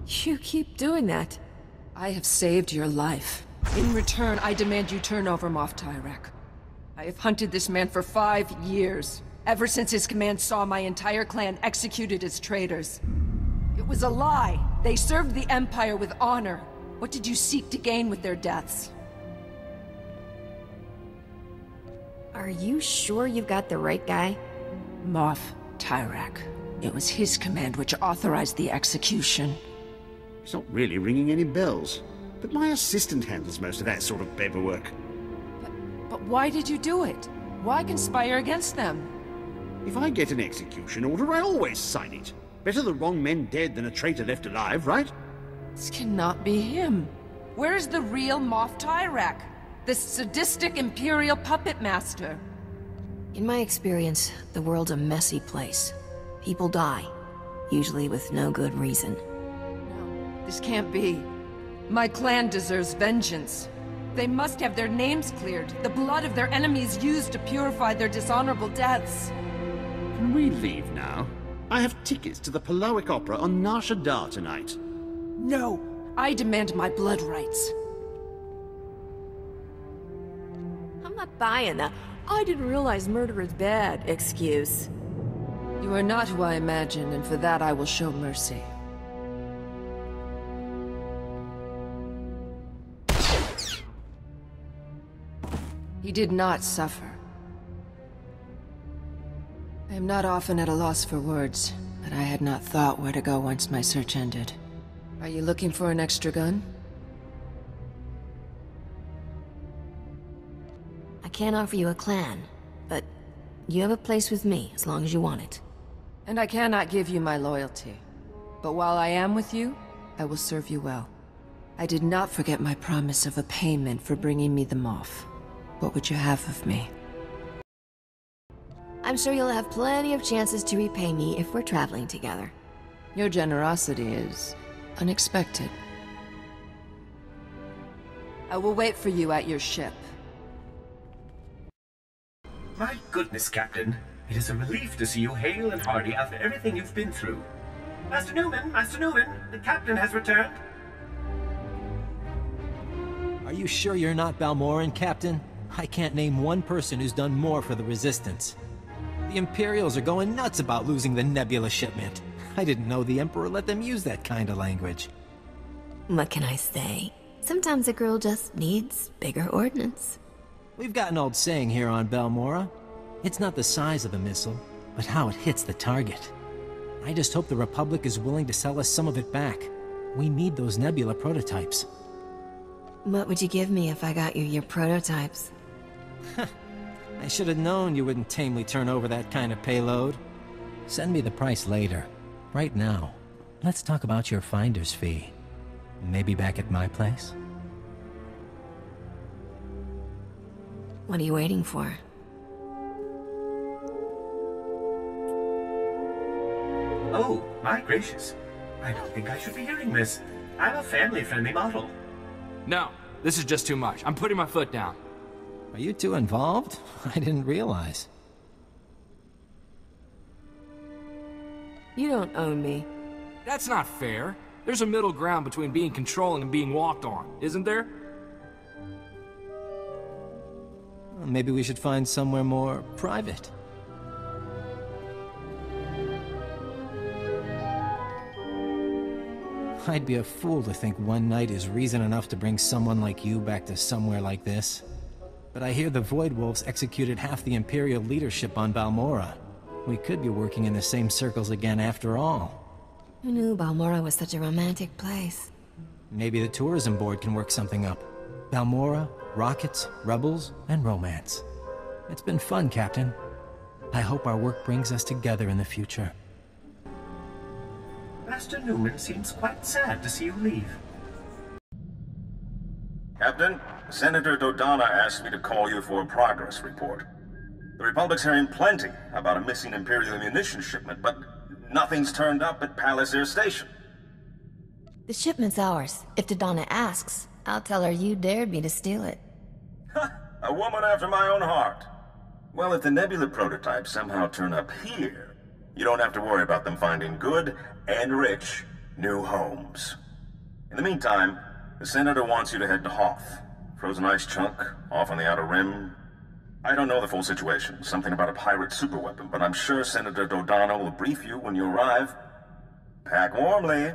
You keep doing that. I have saved your life. In return, I demand you turn over Moff Tyrek. I have hunted this man for 5 years, ever since his command saw my entire clan executed as traitors. It was a lie. They served the Empire with honor. What did you seek to gain with their deaths? Are you sure you've got the right guy? Moff Tyrek. It was his command which authorized the execution. It's not really ringing any bells. But my assistant handles most of that sort of paperwork. But why did you do it? Why conspire against them? If I get an execution order, I always sign it. Better the wrong men dead than a traitor left alive, right? This cannot be him. Where is the real Moff Tyrek? This sadistic Imperial puppet master? In my experience, the world's a messy place. People die, usually with no good reason. No, this can't be. My clan deserves vengeance. They must have their names cleared, the blood of their enemies used to purify their dishonorable deaths. Can we leave now? I have tickets to the Palowick Opera on Nar Shaddaa tonight. No! I demand my blood rights. I'm not buying that. I didn't realize murder is bad excuse. You are not who I imagined, and for that I will show mercy. He did not suffer. I am not often at a loss for words, but I had not thought where to go once my search ended. Are you looking for an extra gun? I can't offer you a clan, but you have a place with me as long as you want it. And I cannot give you my loyalty. But while I am with you, I will serve you well. I did not forget my promise of a payment for bringing me the Moff. What would you have of me? I'm sure you'll have plenty of chances to repay me if we're traveling together. Your generosity is unexpected. I will wait for you at your ship. My goodness, Captain. It is a relief to see you hale and hearty after everything you've been through. Master Newman, the Captain has returned. Are you sure you're not Balmorran, Captain? I can't name one person who's done more for the Resistance. The Imperials are going nuts about losing the Nebula shipment. I didn't know the Emperor let them use that kind of language. What can I say? Sometimes a girl just needs bigger ordnance. We've got an old saying here on Balmorra. It's not the size of the missile, but how it hits the target. I just hope the Republic is willing to sell us some of it back. We need those Nebula prototypes. What would you give me if I got you your prototypes? I should have known you wouldn't tamely turn over that kind of payload. Send me the price later. Right now, let's talk about your finder's fee. Maybe back at my place? What are you waiting for? Oh, my gracious. I don't think I should be hearing this. I'm a family-friendly model. No, this is just too much. I'm putting my foot down. Are you two involved? I didn't realize. You don't own me. That's not fair. There's a middle ground between being controlling and being walked on, isn't there? Well, maybe we should find somewhere more private. I'd be a fool to think one night is reason enough to bring someone like you back to somewhere like this. But I hear the Void Wolves executed half the Imperial leadership on Balmorra. We could be working in the same circles again after all. Who knew Balmorra was such a romantic place? Maybe the tourism board can work something up. Balmorra, rockets, rebels, and romance. It's been fun, Captain. I hope our work brings us together in the future. Master Newman seems quite sad to see you leave. Captain, Senator Dodonna asked me to call you for a progress report. The Republic's hearing plenty about a missing Imperial munition shipment, but nothing's turned up at Palace Air Station. The shipment's ours. If Dodonna asks, I'll tell her you dared me to steal it. A woman after my own heart. Well, if the Nebula prototypes somehow turn up here, you don't have to worry about them finding good and rich new homes. In the meantime, the Senator wants you to head to Hoth. Frozen ice chunk, off on the Outer Rim. I don't know the full situation, something about a pirate superweapon, but I'm sure Senator Dodonna will brief you when you arrive. Pack warmly.